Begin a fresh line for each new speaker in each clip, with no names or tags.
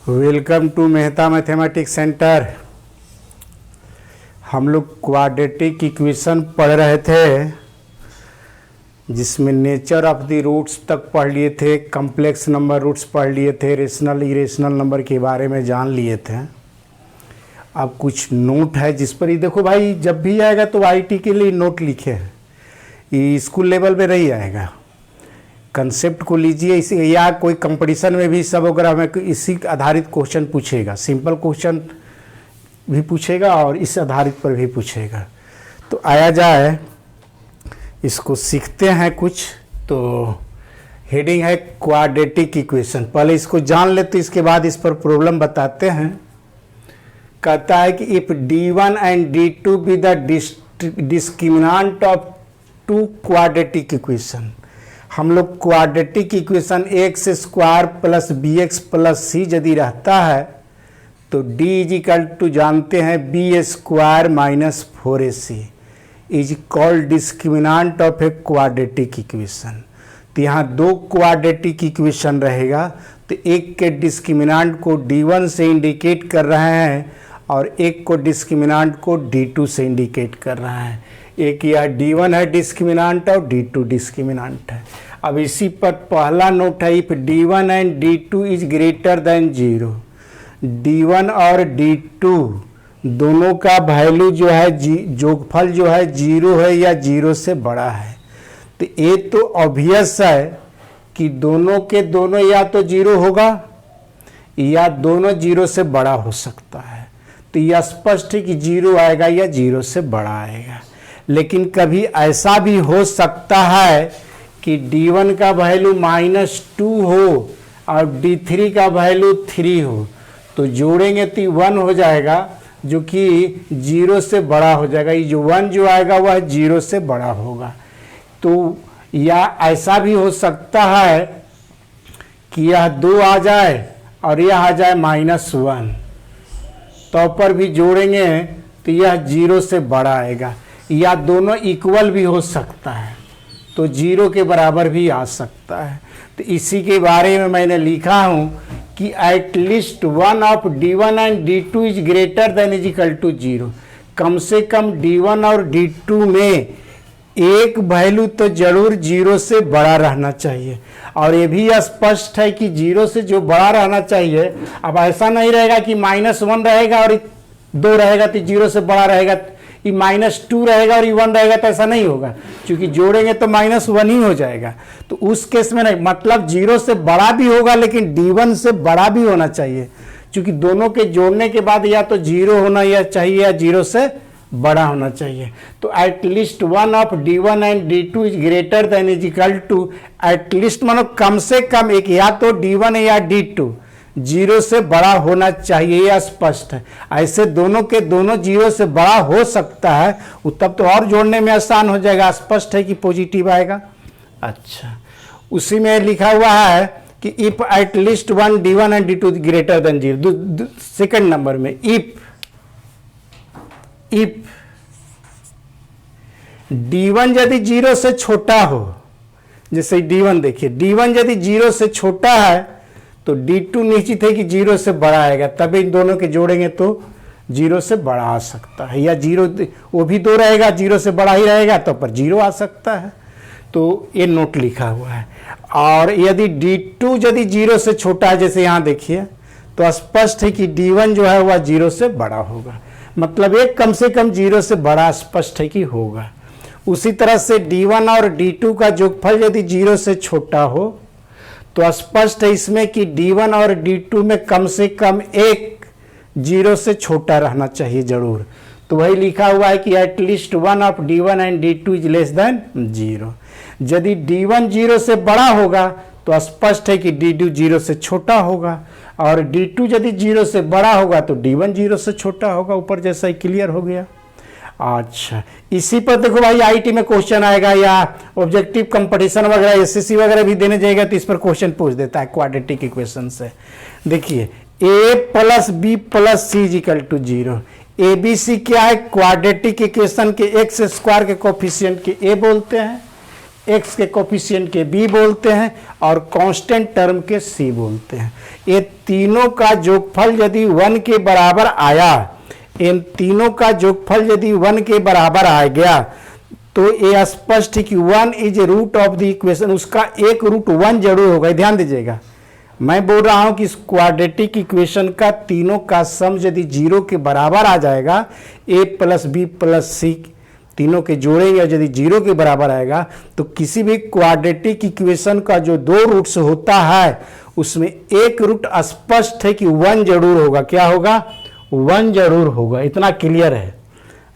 Welcome to Mehta mathematics centre. हम लोग quadratic equation पढ़ रहे थे, जिसमें नेचर ऑफ द रूट्स तक पढ़ लिए थे, कॉम्प्लेक्स नंबर रूट्स पढ़ लिए थे, रेशनल इरेशनल नंबर के बारे में जान लिए थे। अब कुछ नोट है जिस पर ही देखो भाई, जब भी आएगा तो आईटी के लिए नोट लिखे हैं, ये स्कूल लेवल पे नहीं आएगा। कंसेप्ट को लीजिए इसी, या कोई कंपटीशन में भी सब वगैरह में इसी आधारित क्वेश्चन पूछेगा, सिंपल क्वेश्चन भी पूछेगा और इस आधारित पर भी पूछेगा। तो आया जाए, इसको सीखते हैं कुछ। तो हेडिंग है क्वाड्रेटिक इक्वेशन। पहले इसको जान लेते, इसके बाद इस पर प्रॉब्लम बताते हैं। कहता है कि if D1 and D2 be the discriminant of two quadratic equation. हम लोग quadratic equation x square plus b x plus c यदि रहता है तो D इज इक्वल टू जानते हैं b square minus 4AC is called discriminant of a quadratic equation. तो यहाँ दो क्वाड्रेटिक इक्वेशन रहेगा, तो एक के डिस्क्रिमिनेंट को D1 से इंडिकेट कर रहे हैं और एक को डिस्क्रिमिनेंट को D2 से इंडिकेट कर रहा है। एक यह D1 है डिस्क्रिमिनेंट और D2 डिस्क्रिमिनेंट है। अब इसी पर पहला नोट है, if D1 and D2 is greater then 0। D1 और D2 दोनों का वैल्यू जो है, जोगफल जो है 0 है या 0 से बड़ा है। तो ये तो ऑब्वियस है कि दोनों के दोनों या तो 0 होगा या दोनों 0 से बड़ा हो सकता है। तो यह स्पष्ट है कि 0 आएगा या 0 से बड़ा आएगा। लेकिन कभी ऐसा भी हो सकता है कि D1 का वैल्यू -2 हो और D3 का वैल्यू 3 हो, तो जोड़ेंगे तो 1 हो जाएगा, जो कि 0 से बड़ा हो जाएगा। ये जो 1 जो आएगा वह 0 से बड़ा होगा। तो या ऐसा भी हो सकता है कि यह 2 आ जाए और यह आ जाए -1, तो पर भी जोड़ेंगे तो यह 0 से बड़ा आएगा। या दोनों इक्वल भी हो सकता है, तो 0 के बराबर भी आ सकता है। तो इसी के बारे में मैंने लिखा हूं कि at least one of D1 and D2 is greater than is equal to 0। कम से कम D1 और D2 में एक वैल्यू तो जरूर 0 से बड़ा रहना चाहिए। और ये भी स्पष्ट है कि 0 से जो बड़ा रहना चाहिए। अब ऐसा नहीं रहेगा कि -1 रहेगा और 2 रहेगा तो 0 से बड़ा रहेगा, ये -2 रहेगा और ये 1 रहेगा, तो ऐसा नहीं होगा, क्योंकि जोड़ेंगे तो -1 ही हो जाएगा। तो उस केस में नहीं, मतलब 0 से बड़ा भी होगा लेकिन D1 से बड़ा भी होना चाहिए, क्योंकि दोनों के जोड़ने के बाद या तो 0 होना या चाहिए या 0 से बड़ा होना चाहिए। तो at least one of D1 and D2 is greater than is equal to, at least मानो कम से कम एक, या तो D1 या D2 0 से बड़ा होना चाहिए, यह स्पष्ट है। ऐसे दोनों के दोनों 0 से बड़ा हो सकता है, तब तो और जोड़ने में आसान हो जाएगा। स्पष्ट है कि पॉजिटिव आएगा। अच्छा, उसी में लिखा हुआ है कि if at least one D1 and D2 greater than 0। Second number में इफ D1 यदि 0 से छोटा हो, जैसे D1 देखिए, D1 यदि 0 से छोटा है तो D2 निश्चित है कि 0 से बड़ा आएगा, तब इन दोनों के जोड़ेंगे तो 0 से बड़ा आ सकता है। या 0 वो भी 2 रहेगा, 0 से बड़ा ही रहेगा, तो पर 0 आ सकता है। तो ये नोट लिखा हुआ है। और यदि D2 यदि 0 से छोटा है, जैसे यहाँ देखिए, तो स्पष्ट है कि D1 जो है वह 0 से बड़ा होगा। मतलब एक कम से कम 0 से बड़ा स्पष्ट है कि होगा। उसी तरह से D1 और D2 का जोगफल यदि 0 से छोटा हो तो स्पष्ट है इसमें कि D1 और D2 में कम से कम एक 0 से छोटा रहना चाहिए जरूर। तो वही लिखा हुआ है कि at least one of D1 and D2 is less than 0। यदि D1 0 से बड़ा होगा तो स्पष्ट है कि D2 0 से छोटा होगा, और D2 यदि 0 से बड़ा होगा तो D1 0 से छोटा होगा। ऊपर जैसा ही क्लियर हो गया। अच्छा, इसी पर देखो भाई, आईटी में क्वेश्चन आएगा या ऑब्जेक्टिव कंपटीशन वगैरह एसएससी वगैरह भी देने जाएगा, तो इस पर क्वेश्चन पूछ देता है क्वाड्रेटिक इक्वेशन से। देखिए, a plus b plus c is equal to 0। ABC क्या है? क्वाड्रेटिक इक्वेशन के एक्स स्क्वायर के कोफिशिएंट के a बोलते हैं। एक्स के कोफिशिएंट के बी बोलते हैं और कांस्टेंट टर्म के सी बोलते हैं। ये तीनों का जोगफल यदि 1 के बराबर आया, इन तीनों का जोगफल यदि 1 के बराबर आ गया तो ये स्पष्ट है कि 1 is root of the equation, उसका एक रूट 1 जरूर होगा। ध्यान दीजिएगा, मैं बोल रहा हूं कि इस क्वाड्रेटिक इक्वेशन का तीनों का सम यदि 0 के बराबर आ जाएगा, a प्लस बी प्लस सी तीनों के जोड़ेंगे और यदि 0 के बराबर आएगा तो किसी भी क्वाड्रेटिक इक्वेशन का जो 2 रूट्स होता है उसमें एक रूट स्पष्ट है कि 1 जरूर होगा। क्या होगा? 1 जरूर होगा। इतना क्लियर है।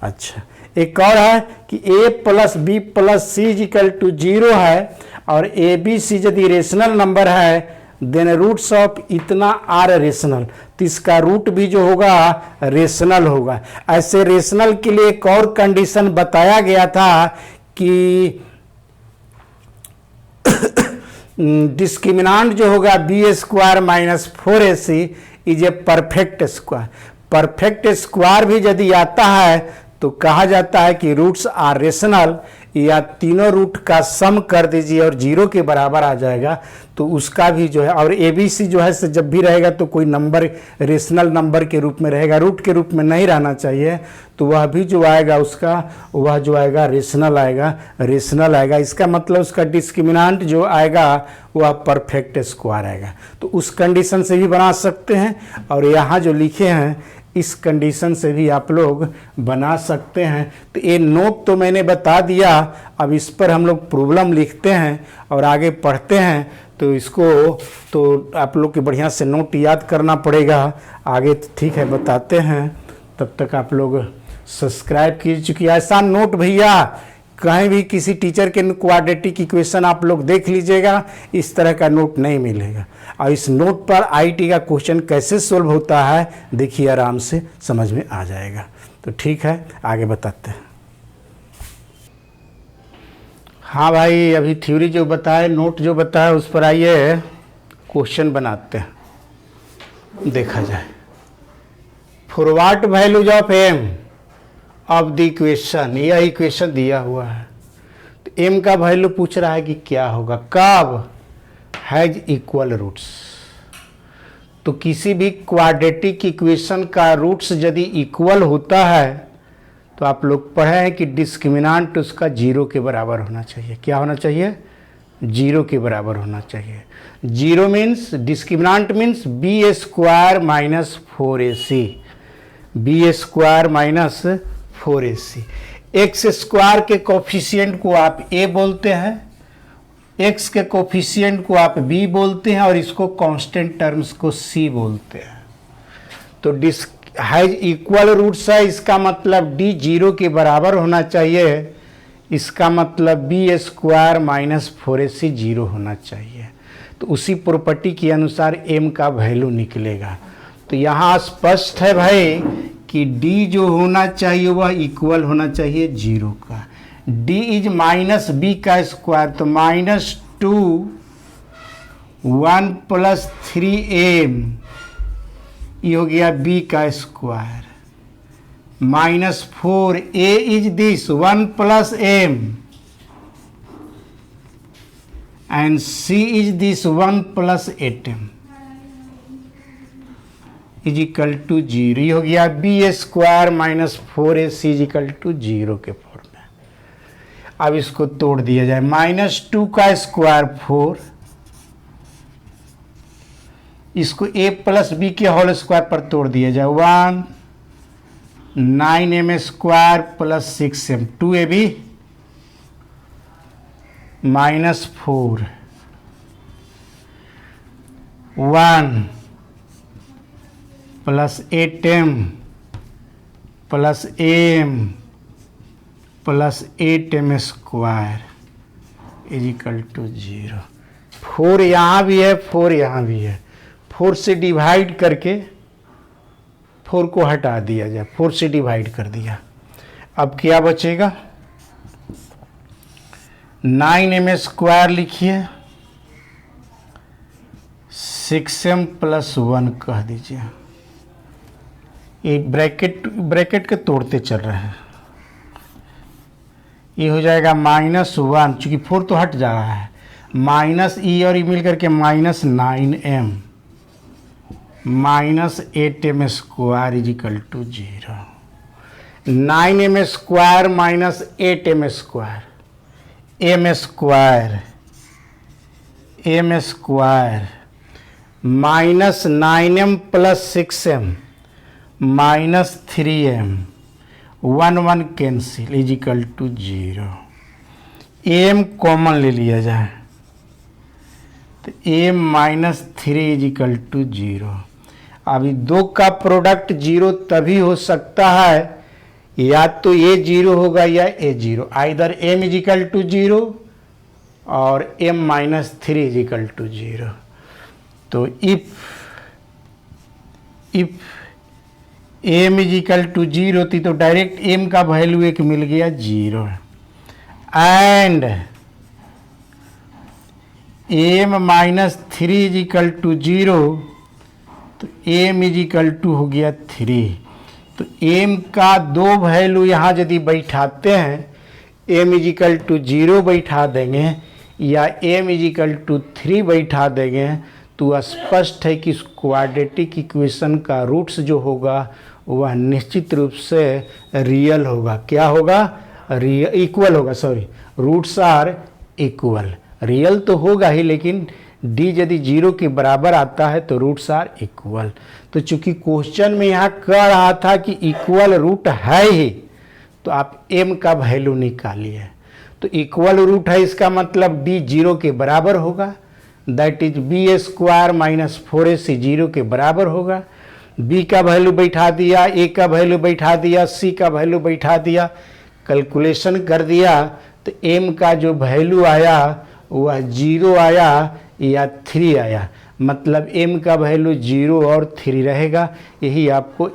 अच्छा, एक और है कि a plus b plus c equal to 0 है और ए बी सी यदि रेशनल नंबर है देन रूट्स ऑफ इतना आर रेशनल, तो इसका रूट भी जो होगा रेशनल होगा। ऐसे रेशनल के लिए एक और कंडीशन बताया गया था कि डिस्क्रिमिनांट जो होगा b square minus 4ac is a perfect square. Perfect square भी यदि आता है तो कहा जाता है कि रूट्स आर रेशनल, या तीनों रूट का सम कर दीजिए और 0 के बराबर आ जाएगा तो उसका भी जो है, और एबीसी जो है जब भी रहेगा तो कोई नंबर रेशनल नंबर के रूप में रहेगा, रूट के रूप में नहीं रहना चाहिए, तो वह भी जो आएगा उसका वह जो आएगा रेशनल आएगा, रेशनल आएगा। इसका मतलब उसका डिस्क्रिमिनांट जो आएगा वह परफेक्ट स्क्वायर आएगा। तो उस कंडीशन से भी बना सकते हैं और यहाँ जो लिखे हैं इस कंडीशन से भी आप लोग बना सकते हैं। तो ये नोट तो मैंने बता दिया, अब इस पर हम लोग प्रॉब्लम लिखते हैं और आगे पढ़ते हैं। तो इसको तो आप लोग के बढ़िया से नोट याद करना पड़ेगा। आगे तो ठीक है बताते हैं, तब तक आप लोग सब्सक्राइब कीजिए। चूँकि ऐसा नोट भैया कहीं भी किसी टीचर के क्वाड्रेटिक इक्वेशन आप लोग देख लीजिएगा, इस तरह का नोट नहीं मिलेगा। और इस नोट पर आईटी का क्वेश्चन कैसे सोल्व होता है देखिए, आराम से समझ में आ जाएगा। तो ठीक है, आगे बताते हैं। हाँ भाई, अभी थ्योरी जो बताए, नोट जो बताया, उस पर आइए क्वेश्चन बनाते हैं, देखा जाए। For what values of m of the equation, यह इक्वेशन दिया हुआ है तो एम का वैल्यू पूछ रहा है कि क्या होगा, कब हैज इक्वल रूट्स। तो किसी भी क्वाड्रेटिक इक्वेशन का रूट्स यदि इक्वल होता है तो आप लोग पढ़े हैं कि डिस्क्रिमिनांट उसका 0 के बराबर होना चाहिए। क्या होना चाहिए? 0 के बराबर होना चाहिए। 0 means discriminant means b square minus 4ac, b square minus 4ac। X square के कोफिशिएंट को आप a बोलते हैं, एक्स के कोफिशिएंट को आप b बोलते हैं और इसको कांस्टेंट टर्म्स को c बोलते हैं। तो हैज इक्वल रूट्स है, इसका मतलब d 0 के बराबर होना चाहिए, इसका मतलब बी स्क्वायर माइनस 4ac 0 होना चाहिए। तो उसी प्रॉपर्टी के अनुसार m का वैल्यू निकलेगा। तो यहाँ स्पष्ट है भाई कि d जो होना चाहिए वह इक्वल होना चाहिए 0 का। d इज माइनस बी का स्क्वायर, तो माइनस 2 1 प्लस 3m ये हो गया b का square, minus 4a is this 1 plus m and c is this 1 plus 8m is equal to 0। ये हो गया b square minus 4ac is equal to 0 के फॉर्म में। अब इसको तोड़ दिया जाए, माइनस 2 का स्क्वायर 4, इसको a प्लस बी के होल स्क्वायर पर तोड़ दिया जाए, 1 9m स्क्वायर plus 6m, 2ab minus 4 1 plus 8m plus am plus 8m square is equal to 0। 4 यहाँ भी है, 4 यहाँ भी है, 4 से डिवाइड करके 4 को हटा दिया जाए, 4 से डिवाइड कर दिया। अब क्या बचेगा? 9m स्क्वायर लिखिए, 6m प्लस 1 कह दीजिए। एक ब्रैकेट के तोड़ते चल रहे हैं, ये हो जाएगा -1, चूँकि 4 तो हट जा रहा है, माइनस ई और ई मिल करके -9m -8m square is equal to 0। 9m square minus 8m square, m square -9m + 6m -3m 1 cancel is equal to 0। m common ले लिया जाए तो m -3 इज इक्वल टू 0। अभी दो का प्रोडक्ट 0 तभी हो सकता है या तो ये 0 होगा या ये 0, either m is equal to 0 और m -3 इज इक्वल टू 0। तो if m is equal to 0 होती तो डायरेक्ट m का वैल्यू एक मिल गया 0 and m -3 is equal to 0, तो m इज इक्वल टू हो गया 3। तो m का दो वैल्यू यहाँ यदि बैठाते हैं, m इज इक्वल टू 0 बैठा देंगे या m इज इक्वल टू 3 बैठा देंगे तो स्पष्ट है कि इस क्वाड्रेटिक इक्वेशन का रूट्स जो होगा वह निश्चित रूप से रियल होगा। क्या होगा? इक्वल होगा, sorry, roots are equal. Real तो होगा ही, लेकिन d यदि 0 के बराबर आता है तो रूट्स आर इक्वल। तो चूंकि क्वेश्चन में यहाँ कह रहा था कि इक्वल रूट है ही, तो आप m का वैल्यू निकालिए। तो इक्वल रूट है इसका मतलब d 0 के बराबर होगा, that is b square minus 4ac 0 के बराबर होगा। b का वैल्यू बैठा दिया, a का वैल्यू बैठा दिया, c का वैल्यू बैठा दिया, कैलकुलेशन कर दिया तो m का जो वैल्यू आया वह 0 आया या 3 आया, मतलब m का वैल्यू 0 और 3 रहेगा। यही आपको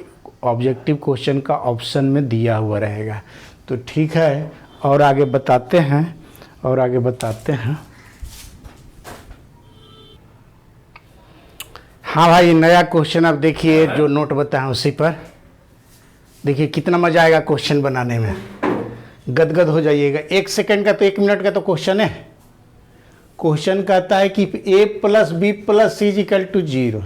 ऑब्जेक्टिव क्वेश्चन का ऑप्शन में दिया हुआ रहेगा। तो ठीक है, और आगे बताते हैं। हाँ भाई, नया क्वेश्चन अब देखिए, जो नोट बताएं उसी पर देखिए, कितना मजा आएगा क्वेश्चन बनाने में, गदगद हो जाइएगा। 1 सेकंड का तो 1 मिनट का तो क्वेश्चन है। क्वेश्चन कहता है कि a + b + c is equal to 0,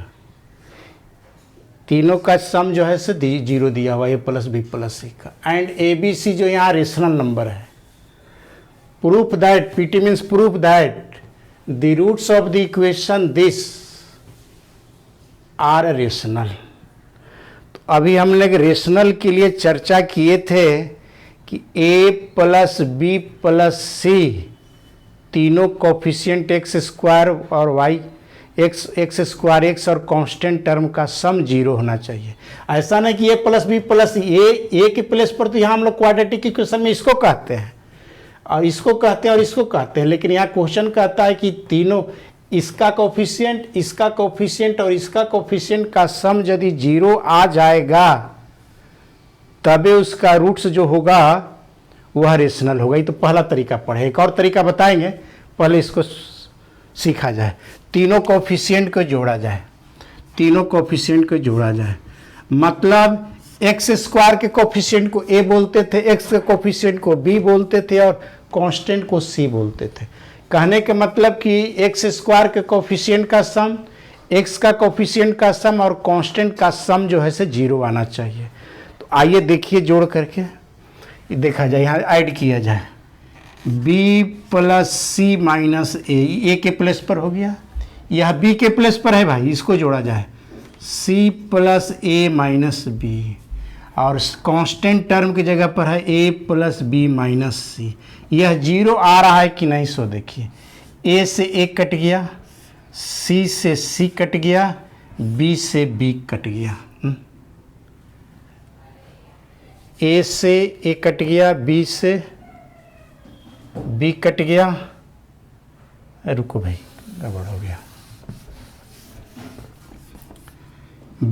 तीनों का सम जो है से 0 दिया हुआ a + b + c का, एंड a b c जो यहाँ रेशनल नंबर है। Proof that, PT means proof that the roots of the equation this are rational. तो अभी हम लोग रेशनल के लिए चर्चा किए थे कि a + b + c तीनों कोफिशिएंट x स्क्वायर और y, x स्क्वायर x और कांस्टेंट टर्म का सम 0 होना चाहिए। ऐसा नहीं कि a + b + a के प्लेस पर तो यहाँ हम लोग क्वाड्रेटिक इक्वेशन में इसको कहते हैं और इसको कहते हैं और इसको कहते हैं, लेकिन यहाँ क्वेश्चन कहता है कि तीनों, इसका कोफिशिएंट, इसका कोफिशिएंट और इसका कोफिशिएंट का सम यदि 0 आ जाएगा तबे उसका रूट्स जो होगा वह रेशनल होगा। ये तो पहला तरीका पढ़े, एक और तरीका बताएंगे, पहले इसको सीखा जाए। तीनों कोफिशिएंट को जोड़ा जाए, मतलब एक्स स्क्वायर के कोफिशिएंट को a बोलते थे, x के कोफिशिएंट को b बोलते थे और कांस्टेंट को c बोलते थे। कहने के मतलब कि एक्स स्क्वायर के कोफिशिएंट का सम, x का कोफिशिएंट का सम और कांस्टेंट का सम जो है से 0 आना चाहिए। तो आइए देखिए, जोड़ करके देखा जाए, यहाँ ऐड किया जाए b + c - a के प्लेस पर हो गया, यह b के प्लेस पर है भाई, इसको जोड़ा जाए c + a - b, और कांस्टेंट टर्म की जगह पर है a + b - c। यह 0 आ रहा है कि नहीं, सो देखिए, a से a कट गया, c से c कट गया, b से b कट गया, a से a कट गया, b से b कट गया। रुको भाई, गड़बड़ हो गया।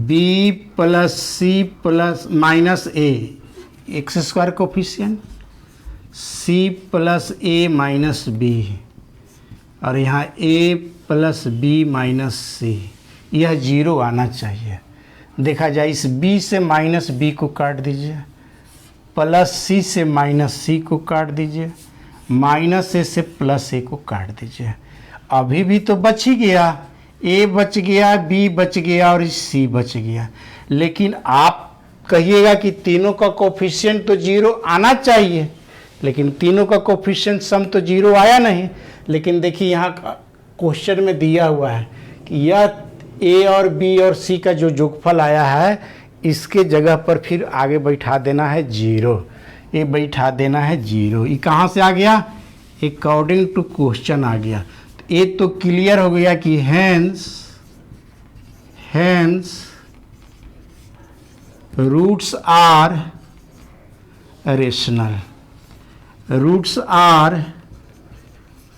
b + c + -a, x square coefficient, c + a - b, और यहाँ a + b - c, यह 0 आना चाहिए। देखा जाए, इस b से -b को काट दीजिए, प्लस सी से माइनस सी को काट दीजिए, माइनस ए से प्लस ए को काट दीजिए। अभी भी तो बच ही गया, ए बच गया, बी बच गया और सी बच गया। लेकिन आप कहिएगा कि तीनों का कोफिशिएंट तो जीरो आना चाहिए, लेकिन तीनों का कोफिशिएंट सम तो जीरो आया नहीं। लेकिन देखिए यहाँ क्वेश्चन में दिया हुआ है कि यह ए और बी और सी का जो जोगफल आया है इसके जगह पर फिर आगे बैठा देना है जीरो, ये बैठा देना है जीरो। ये कहाँ से आ गया? अकॉर्डिंग टू क्वेश्चन आ गया। तो ये तो क्लियर हो गया कि hence roots are rational, roots are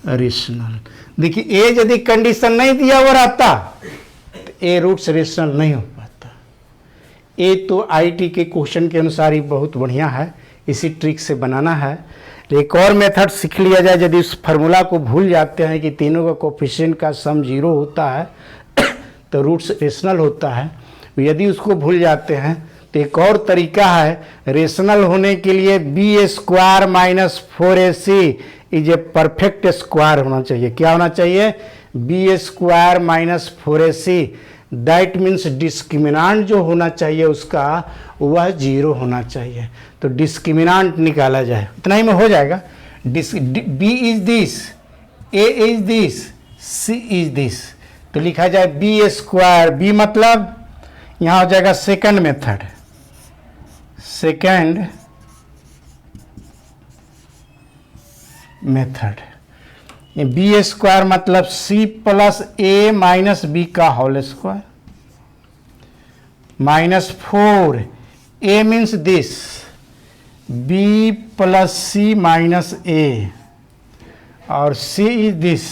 rational. देखिए ए यदि कंडीशन नहीं दिया हुआ रहता तो ए रूट्स रेशनल नहीं हो पाता। ए तो आईटी के क्वेश्चन के अनुसार ही बहुत बढ़िया है, इसी ट्रिक से बनाना है। एक और मेथड सीख लिया जाए, यदि उस फार्मूला को भूल जाते हैं कि तीनों का कोफिशिएंट का सम जीरो होता है तो रूट्स रेशनल होता है। यदि उसको भूल जाते हैं तो एक और तरीका है रेशनल होने के लिए b square minus 4ac is a perfect square होना चाहिए। क्या होना चाहिए? B square minus 4ac। That means discriminant जो होना चाहिए उसका वह जीरो होना चाहिए। तो डिस्क्रिमिनांट निकाला जाए, इतना ही में हो जाएगा। B is this, a is this, c is this. तो लिखा जाए बी स्क्वायर, बी मतलब यहाँ हो जाएगा second method, second method. B square मतलब c plus a minus b का whole square minus 4, a means this, b plus c minus a और c is this,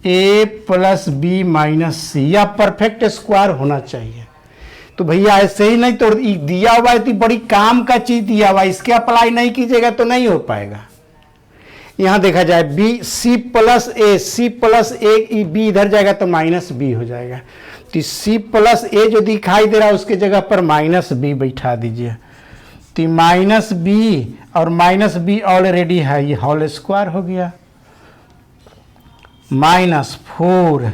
a plus b minus c. यह perfect square होना चाहिए। तो भैया ऐसे ही नहीं, तो दिया हुआ है तो बड़ी काम का चीज दिया हुआ है, इसके अप्लाई नहीं कीजिएगा तो नहीं हो पाएगा। यहां देखा जाए बी सी प्लस ए, सी प्लस ए, बी इधर जाएगा तो माइनस बी हो जाएगा। तो सी प्लस ए जो दिखाई दे रहा है उसके जगह पर माइनस बी बैठा दीजिए। तो माइनस बी और माइनस बी ऑलरेडी है, ये होल स्क्वायर हो गया। Minus 4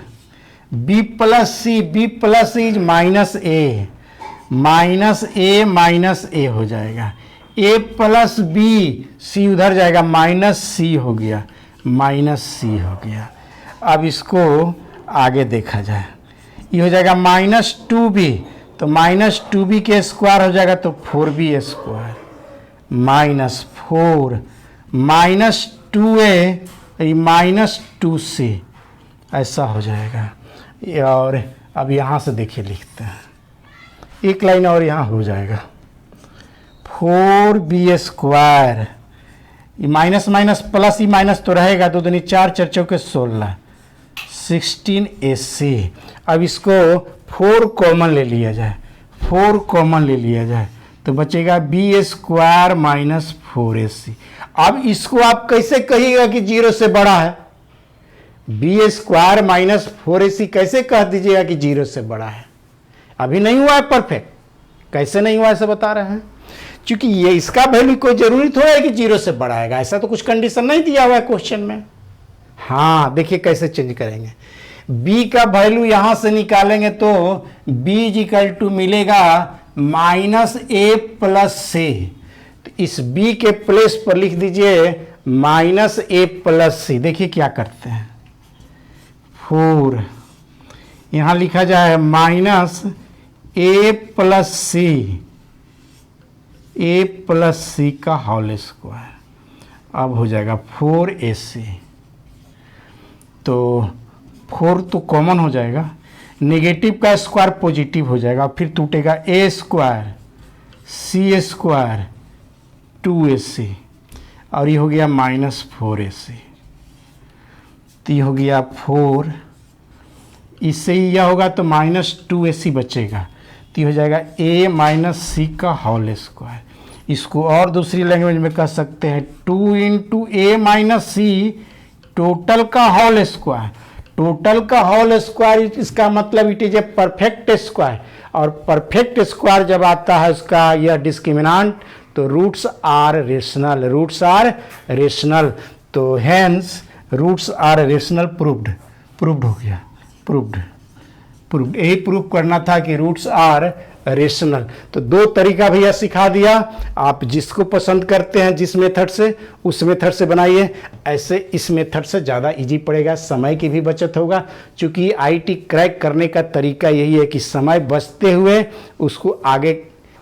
b plus c, b plus is minus a, minus a हो जाएगा। ए प्लस बी, सी उधर जाएगा, माइनस सी हो गया, माइनस सी हो गया। अब इसको आगे देखा जाए, ये हो जाएगा माइनस 2b, तो माइनस 2b के स्क्वायर हो जाएगा तो 4b square minus 4 minus 2a minus 2c, ऐसा हो जाएगा। और अब यहाँ से देखिए लिखते हैं, एक लाइन और यहाँ हो जाएगा 4b square, minus minus plus ही माइनस तो रहेगा, 2 दूनी 4 4 चौके 16 16ac। अब इसको 4 कॉमन ले लिया जाए, 4 कॉमन ले लिया जाए तो बचेगा b स्क्वायर माइनस 4ac। अब इसको आप कैसे कहिएगा कि जीरो से बड़ा है? b स्क्वायर माइनस 4ac कैसे कह दीजिएगा कि जीरो से बड़ा है? अभी नहीं हुआ है परफेक्ट। कैसे नहीं हुआ ऐसा बता रहे हैं, क्योंकि ये इसका वैल्यू कोई जरूरी थोड़ा है कि जीरो से बड़ा आएगा, ऐसा तो कुछ कंडीशन नहीं दिया हुआ है क्वेश्चन में। हाँ देखिए कैसे चेंज करेंगे, b का वैल्यू यहां से निकालेंगे तो b इक्वल टू मिलेगा माइनस ए प्लस सी। तो इस b के प्लेस पर लिख दीजिए माइनस ए प्लस सी। देखिए क्या करते हैं, 4 यहां लिखा जाए माइनस ए प्लस सी, ए प्लस सी का होल स्क्वायर। अब हो जाएगा 4ac, तो 4 तो कॉमन हो जाएगा, नेगेटिव का स्क्वायर पॉजिटिव हो जाएगा, फिर टूटेगा ए स्क्वायर सी स्क्वायर 2ac और ये हो गया माइनस 4ac। तो ये हो गया 4, इससे ही यह होगा तो माइनस 2ac बचेगा, तो ये हो जाएगा a माइनस सी का होल स्क्वायर। इसको और दूसरी लैंग्वेज में कह सकते हैं 2 into a minus c total का होल स्क्वायर। टोटल का होल स्क्वायर इसका मतलब it is a perfect square, और परफेक्ट स्क्वायर जब आता है उसका यह डिस्क्रिमिनांट तो roots are rational, roots are rational, तो hence roots are rational proved, proved हो गया, प्रूव्ड, प्रूव्ड, यही प्रूव करना था कि रूट्स आर रेशनल। तो दो तरीका भैया सिखा दिया, आप जिसको पसंद करते हैं जिस मेथड से उस मेथड से बनाइए। ऐसे इस मेथड से ज़्यादा इजी पड़ेगा, समय की भी बचत होगा, क्योंकि आईटी क्रैक करने का तरीका यही है कि समय बचते हुए उसको आगे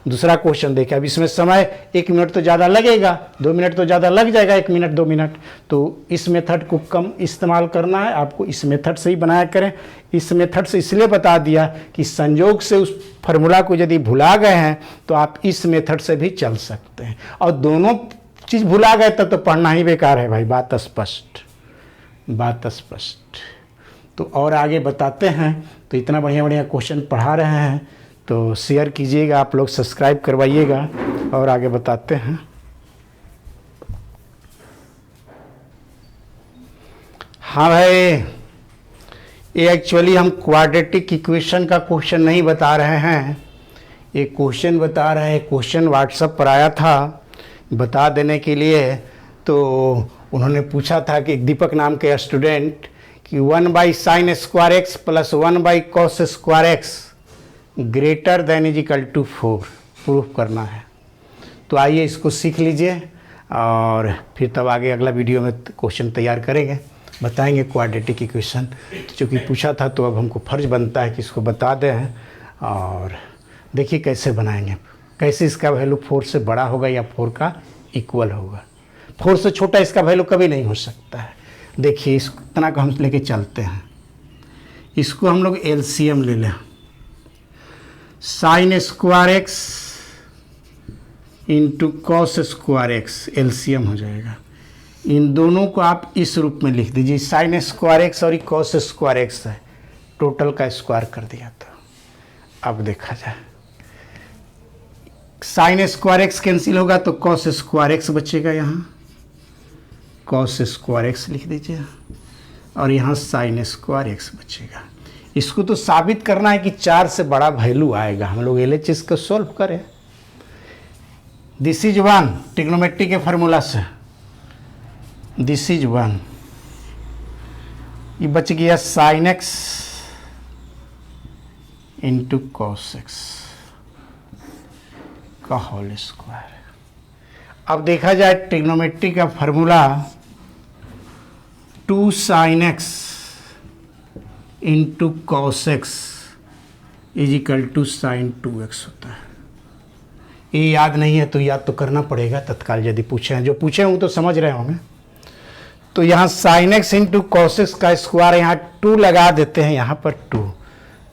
दूसरा क्वेश्चन देखें। अब इसमें समय 1 मिनट तो ज़्यादा लगेगा, 2 मिनट तो ज़्यादा लग जाएगा, 1 मिनट 2 मिनट, तो इस मेथड को कम इस्तेमाल करना है आपको, इस मेथड से ही बनाया करें। इस मेथड से इसलिए बता दिया कि संयोग से उस फार्मूला को यदि भुला गए हैं तो आप इस मेथड से भी चल सकते हैं, और दोनों चीज़ भुला गए तब तो पढ़ना ही बेकार है भाई। बात स्पष्ट, बात स्पष्ट। तो और आगे बताते हैं। तो इतना बढ़िया बढ़िया क्वेश्चन पढ़ा रहे हैं, तो शेयर कीजिएगा आप लोग, सब्सक्राइब करवाइएगा, और आगे बताते हैं। हाँ भाई, ये एक्चुअली हम क्वाड्रेटिक इक्वेशन का क्वेश्चन नहीं बता रहे हैं, ये क्वेश्चन बता रहे हैं। क्वेश्चन व्हाट्सएप पर आया था बता देने के लिए। तो उन्होंने पूछा था कि एक दीपक नाम के स्टूडेंट कि 1/sin² plus 1/cos² greater than is equal to 4 proof करना है। तो आइए इसको सीख लीजिए, और फिर तब आगे अगला वीडियो में क्वेश्चन तैयार करेंगे, बताएंगे क्वाड्रेटिक इक्वेशन। चूँकि पूछा था तो अब हमको फर्ज बनता है कि इसको बता दें, और देखिए कैसे बनाएंगे, कैसे इसका वैल्यू 4 से बड़ा होगा या 4 का इक्वल होगा। 4 से छोटा इसका वैल्यू कभी नहीं हो सकता है। देखिए इतना को हम लेके चलते हैं, इसको हम लोग एलसीएम ले लें, sin² इंटू cos² एलसीएम हो जाएगा। इन दोनों को आप इस रूप में लिख दीजिए, sin² और cos² है, टोटल का स्क्वायर कर दिया। तो अब देखा जाए, sin² कैंसिल होगा तो cos² बचेगा, यहाँ cos² लिख दीजिए, और यहाँ sin² बचेगा। इसको तो साबित करना है कि 4 से बड़ा वैल्यू आएगा। हम लोग LHS को सॉल्व करें। दिस इज 1 ट्रिग्नोमेट्री के फार्मूला से, दिस इज 1, ये बच गया sin x into cos x का होल स्क्वायर। अब देखा जाए ट्रिग्नोमेट्री का formula 2 sin x into cos x is equal to sin 2x होता है। ये याद नहीं है तो याद तो करना पड़ेगा तत्काल, यदि पूछे हैं, जो पूछे हूँ तो समझ रहे होंगे। तो यहाँ sin x into cos x का स्क्वायर, यहाँ 2 लगा देते हैं, यहाँ पर 2,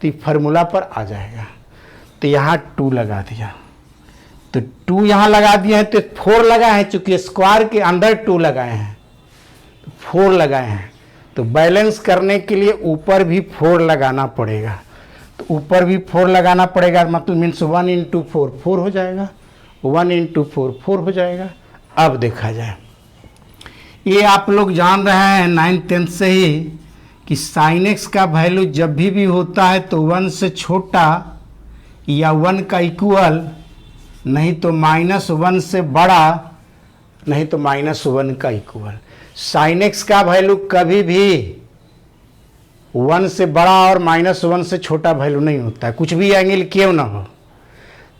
तो फार्मूला पर आ जाएगा। तो यहाँ 2 लगा दिया, तो 2 यहाँ लगा दिया है, तो 4 लगा है, चूँकि स्क्वायर के अंदर 2 लगाए हैं तो 4 लगाए हैं। तो बैलेंस करने के लिए ऊपर भी 4 लगाना पड़ेगा, तो ऊपर भी 4 लगाना पड़ेगा, मतलब मीन्स 1 इंटू 4 4 हो जाएगा, 1 इंटू 4 4 हो जाएगा। अब देखा जाए, ये आप लोग जान रहे हैं 9th 10th से ही कि sin x का वैल्यू जब भी होता है तो 1 से छोटा या 1 का इक्वल, नहीं तो -1 से बड़ा, नहीं तो -1 का इक्वल। sin x का वैल्यू कभी भी 1 से बड़ा और -1 से छोटा वैल्यू नहीं होता है, कुछ भी एंगल क्यों ना हो।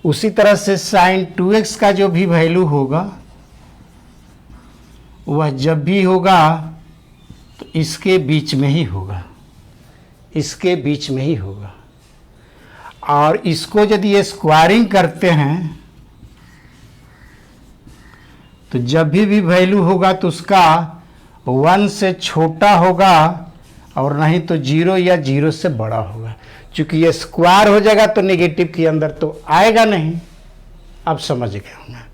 उसी तरह से sin 2x का जो भी वैल्यू होगा वह जब भी होगा तो इसके बीच में ही होगा, इसके बीच में ही होगा। और इसको यदि स्क्वायरिंग करते हैं तो जब भी वैल्यू होगा तो उसका 1 से छोटा होगा, और नहीं तो 0 या 0 से बड़ा होगा। चूंकि ये स्क्वायर हो जाएगा तो नेगेटिव के अंदर तो आएगा नहीं। अब समझ गए होंगे।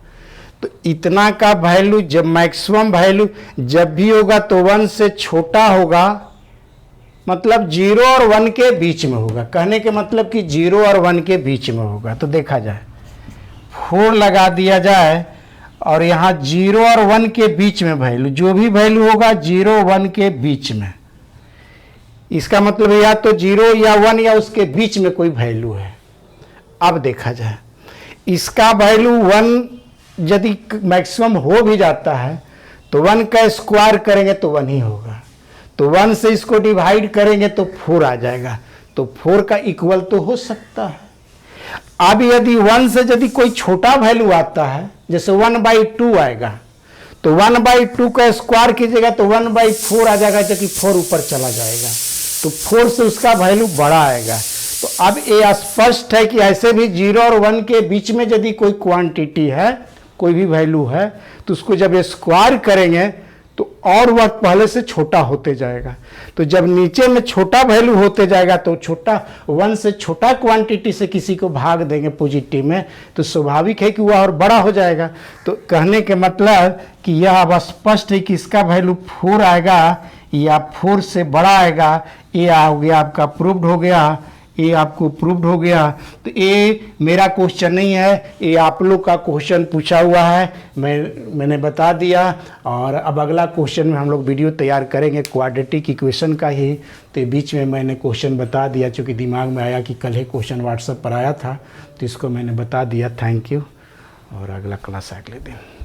तो इतना का वैल्यू, जब मैक्सिमम वैल्यू जब भी होगा तो 1 से छोटा होगा, मतलब 0 और 1 के बीच में होगा। कहने के मतलब कि 0 और 1 के बीच में होगा। तो देखा जाए 4 लगा दिया जाए, और यहाँ 0 और 1 के बीच में वैल्यू, जो भी वैल्यू होगा 0 1 के बीच में, इसका मतलब या तो 0 या 1 या उसके बीच में कोई वैल्यू है। अब देखा जाए, इसका वैल्यू 1 यदि मैक्सिमम हो भी जाता है तो 1 का स्क्वायर करेंगे तो 1 ही होगा, तो 1 से इसको डिवाइड करेंगे तो 4 आ जाएगा, तो 4 का इक्वल तो हो सकता है। अब यदि 1 से यदि कोई छोटा वैल्यू आता है, जैसे 1/2 आएगा, तो 1/2 का स्क्वायर कीजिएगा तो 1/4 आ जाएगा, जबकि 4 ऊपर चला जाएगा, तो 4 से उसका वैल्यू बड़ा आएगा। तो अब ये स्पष्ट है कि ऐसे भी 0 और 1 के बीच में यदि कोई क्वांटिटी है, कोई भी वैल्यू है, तो उसको जब स्क्वायर करेंगे तो और वह पहले से छोटा होते जाएगा। तो जब नीचे में छोटा वैल्यू होते जाएगा तो छोटा 1 से छोटा क्वांटिटी से किसी को भाग देंगे पॉजिटिव में, तो स्वाभाविक है कि वह और बड़ा हो जाएगा। तो कहने के मतलब कि यह अब स्पष्ट है कि इसका वैल्यू 4 आएगा या 4 से बड़ा आएगा। ये हो गया आपका प्रूव्ड हो गया, ये आपको प्रूव्ड हो गया। तो ये मेरा क्वेश्चन नहीं है, ये आप लोग का क्वेश्चन पूछा हुआ है, मैंने बता दिया। और अब अगला क्वेश्चन में हम लोग वीडियो तैयार करेंगे क्वाड्रेटिक इक्वेशन का ही। तो बीच में मैंने क्वेश्चन बता दिया, चूँकि दिमाग में आया कि कल ही क्वेश्चन व्हाट्सएप पर आया था, तो इसको मैंने बता दिया। थैंक यू, और अगला क्लास अगले दिन।